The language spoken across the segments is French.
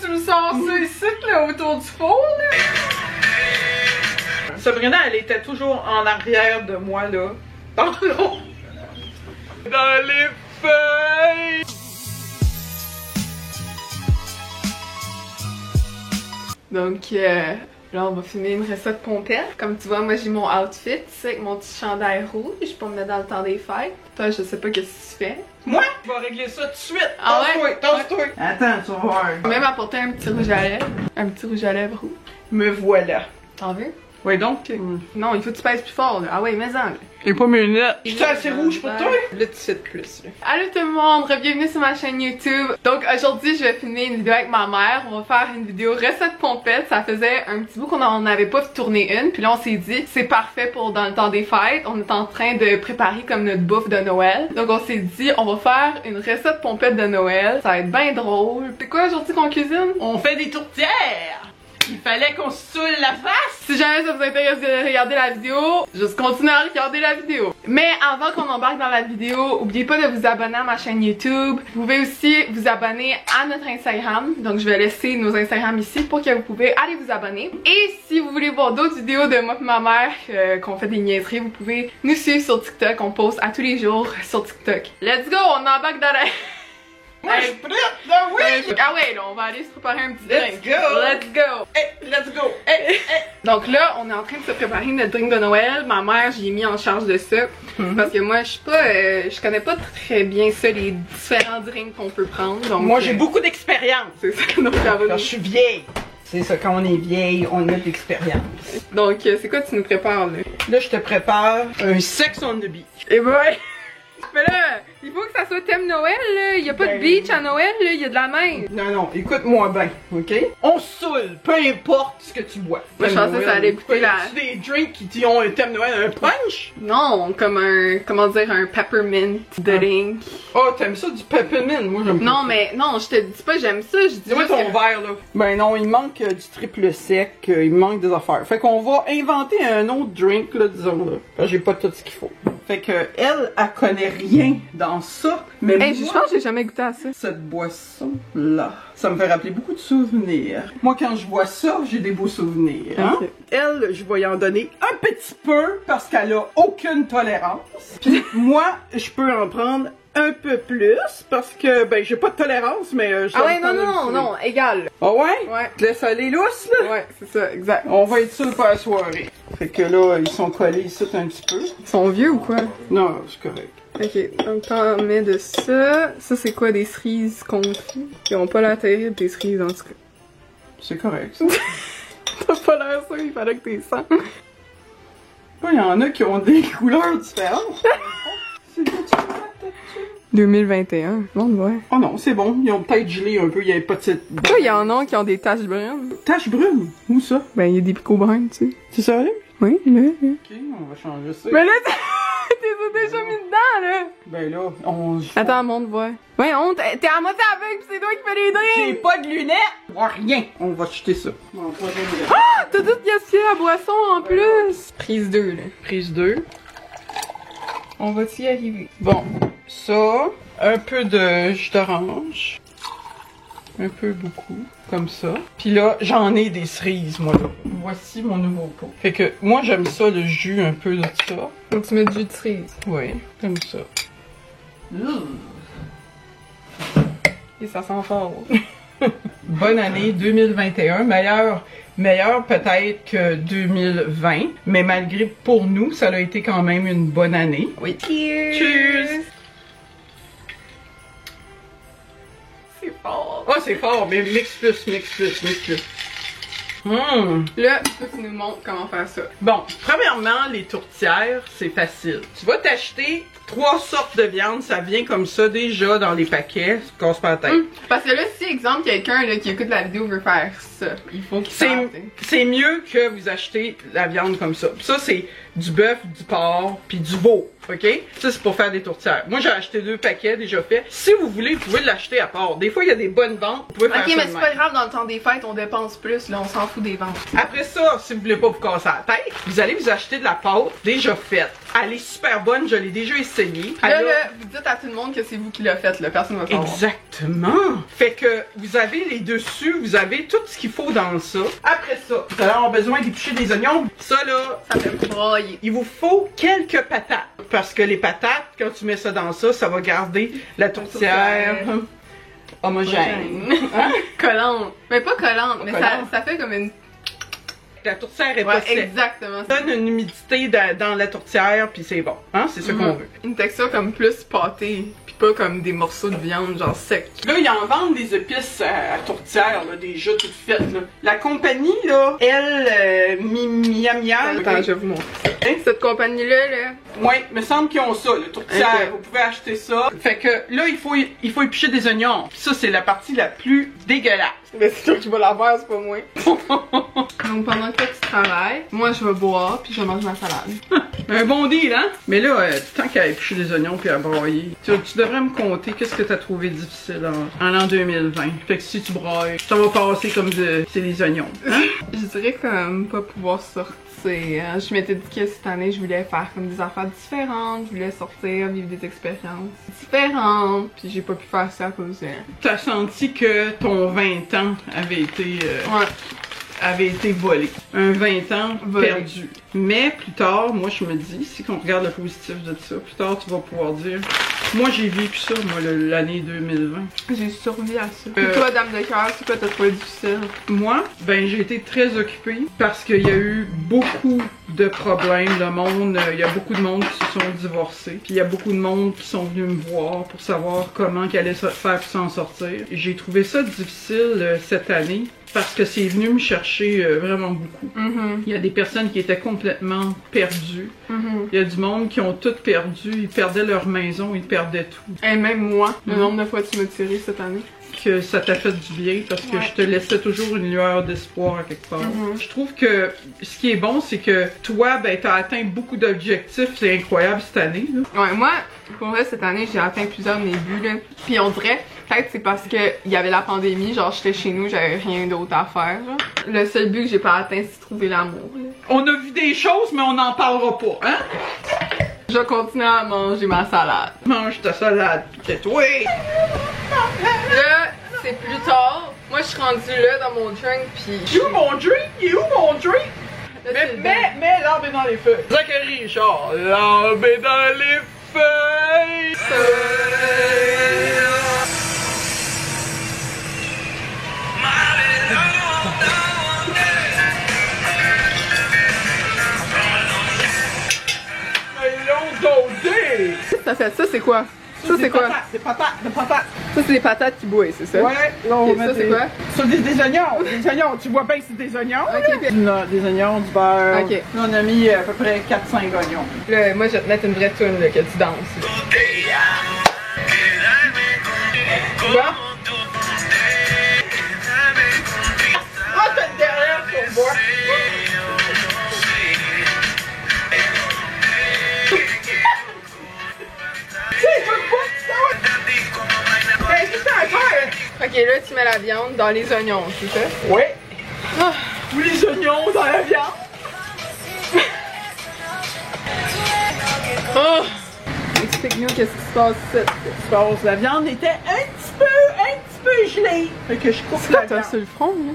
tu me sors ça ici, là, autour du four, là? Sabrina, elle était toujours en arrière de moi, là. Dans l'eau. Dans les feuilles! Donc, là, on va filmer une recette pompette. Comme tu vois, moi, j'ai mon outfit, tu sais, avec mon petit chandail rouge pour me mettre dans le temps des fêtes. Toi, je sais pas qu'est-ce que tu fais. Moi? Je vais régler ça tout de suite. Ah ouais? Tasse-toi. Attends, tu vas voir. J'ai même apporté un petit rouge à lèvres. Un petit rouge à lèvres rouge. Me voilà. T'en veux? Oui, donc. Non, il faut que tu pèses plus fort, là. Ah ouais, mais en. J'ai pas mes lunettes. Je suis assez rouge pour toi? Là, tu sais de plus, là. Allô tout le monde, bienvenue sur ma chaîne YouTube. Donc aujourd'hui, je vais filmer une vidéo avec ma mère. On va faire une vidéo recette pompette. Ça faisait un petit bout qu'on n'en avait pas tourné une. Puis là, on s'est dit, c'est parfait pour dans le temps des fêtes. On est en train de préparer comme notre bouffe de Noël. Donc on s'est dit, on va faire une recette pompette de Noël. Ça va être bien drôle. Puis quoi aujourd'hui qu'on cuisine? On fait des tourtières! Il fallait qu'on se saoule la face! Si jamais ça vous intéresse de regarder la vidéo, juste continuez à regarder la vidéo. Mais avant qu'on embarque dans la vidéo, n'oubliez pas de vous abonner à ma chaîne YouTube. Vous pouvez aussi vous abonner à notre Instagram. Donc je vais laisser nos Instagram ici pour que vous pouvez aller vous abonner. Et si vous voulez voir d'autres vidéos de moi et ma mère qu'on fait des niaiseries, vous pouvez nous suivre sur TikTok. On poste à tous les jours sur TikTok. Let's go! On embarque dans la... Moi, je suis prête, là, oui! Ah ouais, là, on va aller se préparer un petit drink. Let's go! Let's go! Hey, let's go! Hey, hey! Donc là, on est en train de se préparer notre drink de Noël. Ma mère, j'ai mis en charge de ça. Parce que moi, je suis pas... je connais pas très bien ça, les différents drinks qu'on peut prendre. Donc, moi, j'ai beaucoup d'expérience. C'est ça que nous avons. Quand je suis vieille. C'est ça, quand on est vieille, on a de l'expérience. Donc, c'est quoi tu nous prépares, là? Là, je te prépare un sex on the beach. Et ouais! Mais là, il faut que ça soit thème Noël, là. Il y a pas de beach à Noël, là. Il y a de la mer. Non, non, écoute-moi bien, ok? On se saoule, peu importe ce que tu bois. Moi, je pensais que ça allait goûter la... des drinks qui ont un thème Noël, un punch? Non, comme un, comment dire, un peppermint drink. Oh, t'aimes ça du peppermint? Moi, j'aime pas. Non, mais, non, je te dis pas j'aime ça, je dis... Dis-moi ton verre, là. Ben non, il manque du triple sec, il manque des affaires. Fait qu'on va inventer un autre drink, là, disons, là. J'ai pas tout ce qu'il faut. Fait que elle connaît rien dans ça. Mais moi, je pense que j'ai jamais goûté à ça. Cette boisson-là, ça me fait rappeler beaucoup de souvenirs. Moi, quand je bois ça, j'ai des beaux souvenirs. Hein? Okay. Elle, je vais y en donner un petit peu parce qu'elle a aucune tolérance. Puis moi, je peux en prendre un peu plus parce que, ben, j'ai pas de tolérance, mais ah ouais, non, égal. Ah ouais? Ouais. Tu laisses aller lousse, là? Ouais, c'est ça, exact. On va être sûr pour la soirée. Fait que là, ils sont collés ici un petit peu. Ils sont vieux ou quoi? Non, c'est correct. Ok, donc t'en mets de ça. Ça, c'est quoi, des cerises confites? Ils ont pas l'air terrible, tes cerises, en tout cas. C'est correct, ça. T'as pas l'air ça, il fallait que t'es sens. Il y en a qui ont des couleurs différentes. C'est quoi, tu vois? 2021, bon, ouais. Oh non, c'est bon, ils ont peut-être gelé un peu, il y avait pas de cette... Pourquoi il y en a qui ont des taches brunes? Taches brunes? Où ça? Ben, il y a des picots bruns, tu sais. C'est sérieux? Oui, là. Ok, on va changer ça. Mais là, t'es déjà mis dedans, là! Ben là, on... Attends, monte, voir. Ouais, t'es à moitié aveugle pis c'est toi qui fais les drinks! J'ai pas de lunettes! Rien! On va jeter ça. Ah! T'as tout gaspillé la boisson en plus! Prise 2, là. Prise 2. On va y arriver. Bon, ça, un peu de jus d'orange. Un peu beaucoup, comme ça. Puis là, j'en ai des cerises, moi, là. Voici mon nouveau pot. Fait que, moi, j'aime ça, le jus, un peu de ça. Donc, tu mets du jus de cerise? Oui, comme ça. Et ça sent fort. Bonne année 2021, meilleur peut-être que 2020, mais malgré pour nous, ça a été quand même une bonne année. Oui. Cheers! Cheers! C'est fort! Oh, c'est fort, mais mix plus. Là, tu nous montres comment faire ça. Bon, premièrement, les tourtières, c'est facile. Tu vas t'acheter 3 sortes de viande, ça vient comme ça déjà dans les paquets, tu te casses pas la tête. Parce que là, si, exemple, quelqu'un qui écoute la vidéo veut faire ça, il faut qu'il c'est mieux que vous achetez la viande comme ça. Ça, c'est du bœuf, du porc, puis du veau. OK? Ça, c'est pour faire des tourtières. Moi, j'ai acheté 2 paquets déjà faits. Si vous voulez, vous pouvez l'acheter à part. Des fois, il y a des bonnes ventes. Vous pouvez faire ça mais de c'est même. pas grave, dans le temps des fêtes, on dépense plus, là, on s'en fout des ventes. Après ça, si vous voulez pas vous casser la tête, vous allez vous acheter de la pâte déjà faite. Elle est super bonne, je l'ai déjà essayée. Là, vous dites à tout le monde que c'est vous qui l'avez faite, là, personne va savoir. Exactement! Fait que vous avez les dessus, vous avez tout ce qu'il faut dans ça. Après ça, vous allez avoir besoin d'éplucher des oignons. Ça là, Ça fait broyer. il vous faut quelques patates. Parce que les patates, quand tu mets ça dans ça, ça va garder la tourtière homogène. Hein? Collante. Mais pas collante, mais collante. ça fait comme une... La tourtière est pas sèche. Exactement. Ça donne une humidité dans la tourtière, puis c'est bon. Hein? C'est ce qu'on veut. Une texture comme plus pâtée, puis pas comme des morceaux de viande genre sec. Là, ils en vendent des épices à tourtière, là, déjà toutes faites. Là. La compagnie, là, elle, Miam Miam. Attends, je vais vous montrer. Cette compagnie-là, là... Ouais, me semble qu'ils ont ça, le tourtière. Okay. Vous pouvez acheter ça. Fait que là, il faut éplucher des oignons. Puis ça, c'est la partie la plus dégueulasse. Mais c'est toi qui vas la faire, c'est pas moi. Donc pendant que tu travailles, moi je vais boire puis je vais manger ma salade. Un bon deal, hein? Mais là, tant qu'à éplucher des oignons puis à broyer, tu devrais me compter qu'est-ce que t'as trouvé difficile en l'an 2020. Fait que si tu broyes, ça va passer comme c'est des oignons. Hein? Je dirais comme pas pouvoir sortir. Je m'étais dit que cette année je voulais faire comme des affaires différentes, je voulais sortir, vivre des expériences différentes, puis j'ai pas pu faire ça à cause de... T'as senti que ton 20 ans avait été... Ouais. avait été volé. Un 20 ans volé. Perdu. Mais plus tard, moi je me dis, si on regarde le positif de ça, plus tard tu vas pouvoir dire, moi j'ai vécu ça, moi l'année 2020. J'ai survécu à ça. Et toi, dame de cœur, c'est quoi t'as trouvé difficile? Moi, ben j'ai été très occupée parce qu'il y a eu beaucoup de problèmes. Le monde, il y a beaucoup de monde qui se sont divorcés. Puis il y a beaucoup de monde qui sont venus me voir pour savoir comment qu'elle allait faire pour s'en sortir. Et j'ai trouvé ça difficile cette année. Parce que c'est venu me chercher vraiment beaucoup. Il y a des personnes qui étaient complètement perdues. Il y a du monde qui ont tout perdu. Ils perdaient leur maison, ils perdaient tout. Et même moi, le nombre de fois que tu m'as tiré cette année. Que ça t'a fait du bien parce que je te laissais toujours une lueur d'espoir à quelque part. Je trouve que ce qui est bon, c'est que toi, ben, t'as atteint beaucoup d'objectifs. C'est incroyable cette année. Là. Ouais, moi, pour vrai, cette année, j'ai atteint plusieurs de mes buts. Là. Puis on dirait, peut-être c'est parce que il y avait la pandémie, genre j'étais chez nous, j'avais rien d'autre à faire. Genre. Le seul but que j'ai pas atteint, c'est de trouver l'amour. On a vu des choses, mais on n'en parlera pas, hein? Je vais continuer à manger ma salade. Mange ta salade, tais-toi! Là, c'est plus tard. Moi, je suis rendue là dans mon drink, puis... Il est où mon drink? Il est où mon drink? Là, Mais l'arbre est dans les feuilles. Zachary Richard, l'arbre est dans les feuilles. Ça fait ça, c'est quoi? Ça, c'est quoi? Des patates. Ça, c'est des patates qui bouillent, c'est ça? Ouais, là, on Ok, va ça, mettre c'est quoi? Ça, des oignons. Des oignons. Tu vois bien que c'est des oignons? Ok, ok. Là, des oignons, du beurre. Ok. Là, on a mis à peu près 4-5 oignons. Là, moi, je vais te mettre une vraie toune, là, que tu danses. Tu vois? Ah, t'es derrière pour voir. Ok, là, tu mets la viande dans les oignons, c'est ça? Ouais. Ah. Oui, les oignons dans la viande. Oh. Explique-nous qu'est-ce qui se passe ici. La viande était un petit peu gelée. Fait que je coupe la T'as viande. sur le front, là?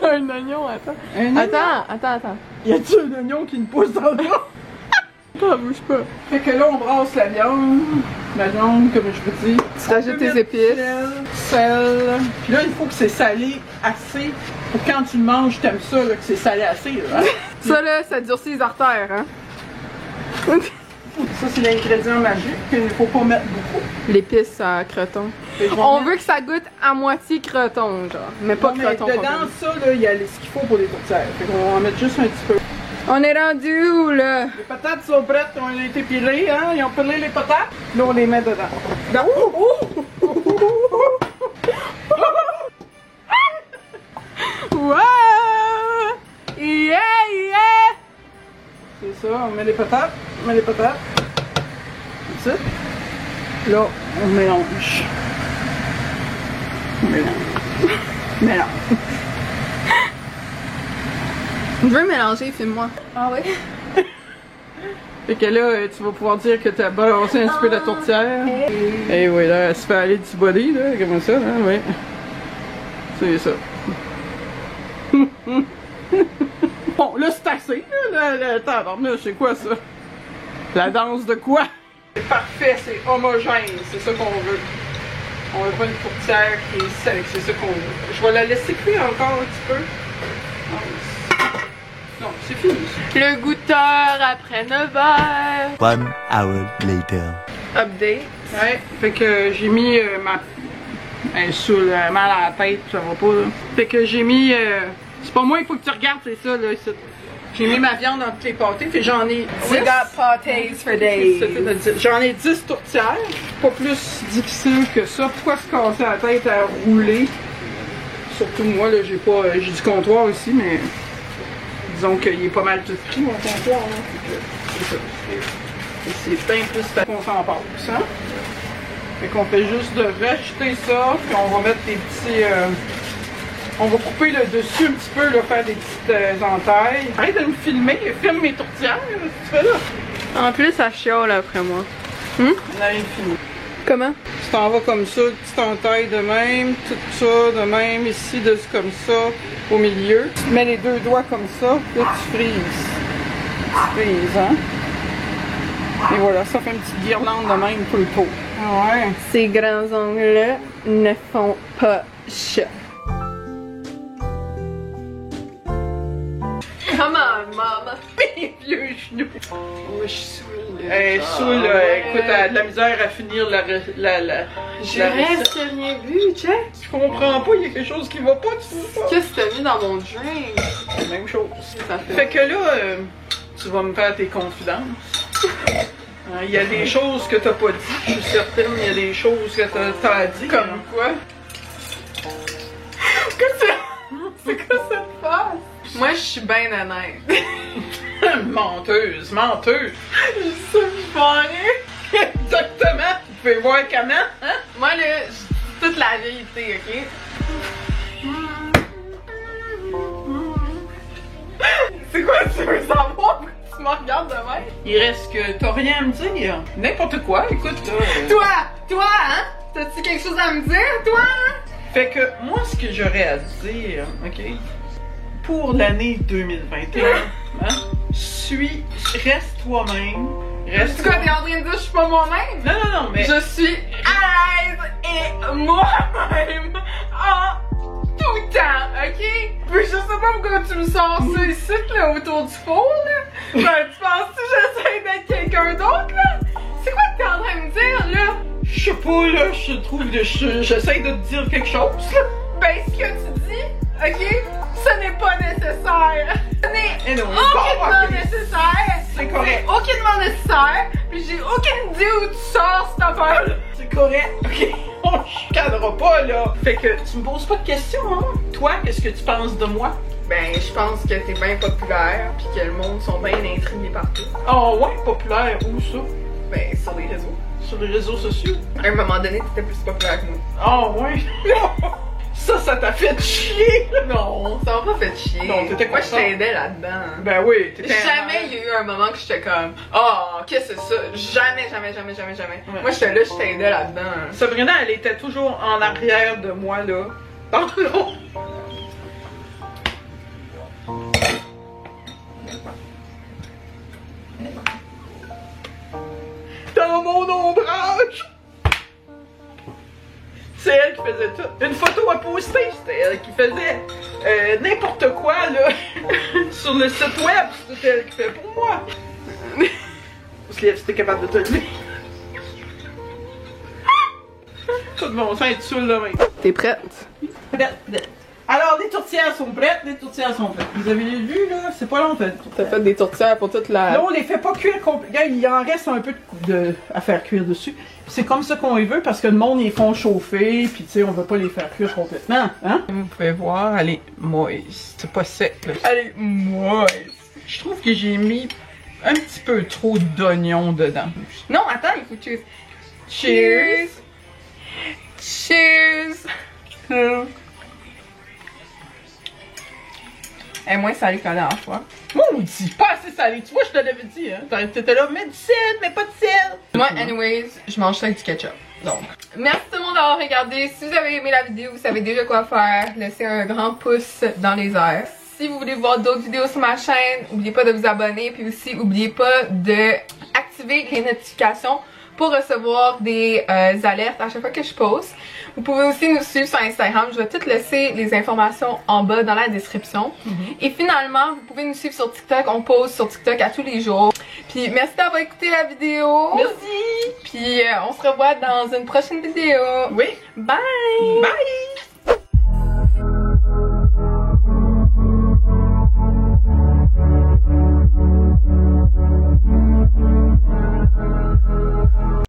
Un oignon, attends. Un oignon? Attends. Y a-tu un oignon qui me pousse dans le bras? Ça bouge pas. Fait que là, on brasse la viande. La viande, comme je vous dis. Tu rajoutes tes épices. Sel. Puis là, il faut que c'est salé assez. Pour quand tu le manges, t'aimes ça, là, que c'est salé assez. Là, hein? Ça, là, ça durcit les artères, hein? Ça, c'est l'ingrédient magique qu'il ne faut pas mettre beaucoup. L'épice à croton. On veut que ça goûte à moitié croton, genre. Mais pas croton. Dedans, ça, là, il y a ce qu'il faut pour les tourtières. Fait qu'on va en mettre juste un petit peu. On est rendu où, là? Les patates sont prêtes, on a été pilées, hein? Ils ont pilé les patates. Là, on les met dedans. Wow! Yeah, yeah! patates. Mets les patates. Comme ça. Là, on mélange. On mélange. Mélange. Je veux mélanger, filme-moi. Ah ouais? Fait que là, tu vas pouvoir dire que tu as balancé un petit peu la tourtière. Et oui, là, elle se fait aller du body, là, comme ça, là, oui. C'est ça. Bon, là, c'est assez, là, tabarnouche, c'est quoi ça? La danse de quoi? C'est parfait, c'est homogène, c'est ça qu'on veut. On veut pas une tourtière qui est sec, c'est ça qu'on veut. Je vais la laisser cuire encore un petit peu. Non, c'est fini. Le goûteur après 9 heures. 1 hour later. Update. Ouais, fait que j'ai mis ma... sous le mal à la tête, ça va pas là. Fait que j'ai mis... c'est pas moi, il faut que tu regardes, c'est ça là. J'ai mis ma viande entre les pâtés, fait j'en ai 10. We got pâtés for days. J'en ai 10 tourtières. Pas plus difficile que ça. Pourquoi se casser la tête à rouler? Surtout moi, là, j'ai du comptoir aussi, mais... Disons qu'il est pas mal tout pris, mon comptoir, hein. C'est ça. C'est bien plus qu'on s'en passe, hein? Fait qu'on fait juste de rejeter ça, puis on va mettre des petits... on va couper le dessus un petit peu, là, faire des petites entailles. Arrête de me filmer, filme mes tourtières, qu'est-ce que tu fais là? En plus, ça chiale après moi. On a rien fini. Comment? Tu t'en vas comme ça, petite entaille de même, tout ça de même, ici, comme ça, au milieu. Tu mets les deux doigts comme ça, là tu frises. Tu frises, hein? Et voilà, ça fait une petite guirlande de même pour le pot. Ah ouais. Ces grands ongles-là ne font pas chat. Come on, maman! Mes vieux genoux! Oh, je suis saoule. Elle est saoule, écoute, elle a de la misère à finir la J'ai presque rien bu, Jack! Tu comprends pas, il y a quelque chose qui va pas, tu sais pas? Qu'est-ce que t'as mis dans mon drink? C'est la même chose. Ça Fait que là, tu vas me faire tes confidences. Il y a des choses que t'as pas dit, je suis certaine, il y a des choses que t'as dit. Comme quoi? C'est quoi cette face? Moi, je suis bien honnête. Menteuse, menteuse! Je sais que je vais en rire. Exactement! Vous pouvez voir comment, hein? Moi, là, je dis toute la vérité, ok? C'est quoi, tu veux savoir? Pourquoi tu me regardes de même? Il reste que t'as rien à me dire. N'importe quoi, écoute, là. Toi, hein? T'as-tu quelque chose à me dire, toi, hein? Fait que moi, ce que j'aurais à dire, ok? Pour l'année 2021, hein? Reste toi-même. Tu quoi, t'es en train de dire que je suis pas moi-même? Non, non, non, mais... Je suis à l'aise et moi-même en tout temps, ok? Puis je sais pas pourquoi tu me sors ça ici, là, autour du four, là. Ben, tu penses que j'essaie d'être quelqu'un d'autre, là? C'est quoi que t'es en train de me dire, là? Je sais pas, là, je trouve que j'essaie de te dire quelque chose, là. Ben, ce que tu dis, ok? Ce n'est pas nécessaire. Ce n'est aucunement nécessaire. C'est correct. C'est aucunement nécessaire. Puis j'ai aucune idée où tu sors cette affaire. C'est correct, ok? On chicanera pas, là. Fait que tu me poses pas de questions, hein? Toi, qu'est-ce que tu penses de moi? Ben, je pense que t'es bien populaire, puis que le monde sont bien intrigués partout. Oh ouais, populaire, où ça? Ben, sur les réseaux. Sur les réseaux sociaux? À un moment donné, t'étais plus populaire que moi. Oh ouais? Ça t'a fait chier! Non, ça m'a pas fait chier. Non, t'étais moi, je content. t'aidais là-dedans. Ben oui, t'étais... Jamais il y a eu un moment que j'étais comme oh, qu'est-ce que c'est ça? Jamais. Ouais. Moi, j'étais là, je t'aidais là-dedans. Sabrina, elle était toujours en arrière de moi, là. Pardon! Dans mon ombrage! C'est elle qui faisait tout. Une photo à poster, c'était elle qui faisait n'importe quoi, là. Sur le site web, c'était elle qui fait pour moi. Si t'es capable de te lever. Tout le monde sent être saoul de même. T'es prête? Prête. Alors, les tourtières sont prêtes, Vous avez vu, là? C'est pas long, en fait. T'as fait des tourtières pour toute la... Là, on les fait pas cuire complètement. Il en reste un peu à faire cuire dessus. C'est comme ça qu'on les veut parce que le monde, ils font chauffer, puis tu sais, on veut pas les faire cuire complètement, hein? Vous pouvez voir, elle est moiste. C'est pas sec, là. Elle est moiste. Je trouve que j'ai mis un petit peu trop d'oignons dedans. Non, attends, il faut choose. Cheers! Cheers! Elle est moins salée que la dernière fois. Maudit, pas assez salé. Tu vois, je te l'avais dit, hein. T'étais là, mets du sel, mais pas de sel. Moi, anyways, je mange ça avec du ketchup. Donc, merci tout le monde d'avoir regardé. Si vous avez aimé la vidéo, vous savez déjà quoi faire. Laissez un grand pouce dans les airs. Si vous voulez voir d'autres vidéos sur ma chaîne, n'oubliez pas de vous abonner. Puis aussi, n'oubliez pas d'activer les notifications pour recevoir des alertes à chaque fois que je poste. Vous pouvez aussi nous suivre sur Instagram. Je vais toutes laisser les informations en bas dans la description. Et finalement, vous pouvez nous suivre sur TikTok. On poste sur TikTok à tous les jours. Puis merci d'avoir écouté la vidéo. Merci. Puis on se revoit dans une prochaine vidéo. Oui. Bye! Bye!